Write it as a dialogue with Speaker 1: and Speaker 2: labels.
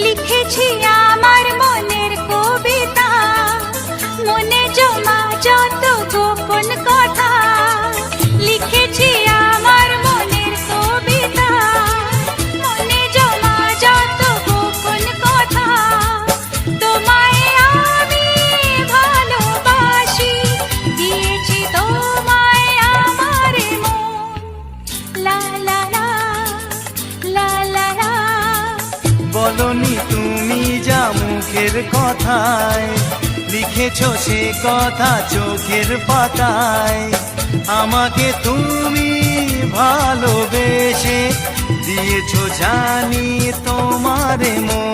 Speaker 1: লিখেছি আমার মনের কবিতা, মনে জমা যত গোপন কথা। লিখেছি আমার মনের কবিতা, মনে জমা যত গোপন কথা। তোমায় আমি ভালোবাসি, দিয়েছি তোমায় আমার মন। লা লা লা লা লা লা।
Speaker 2: বলনি তুমি যা মুখের কথায়, লিখেছো সে কথা চোখের পাতায়। আমাকে তুমি ভালোবেসে দিয়েছো জানি তোমার মন।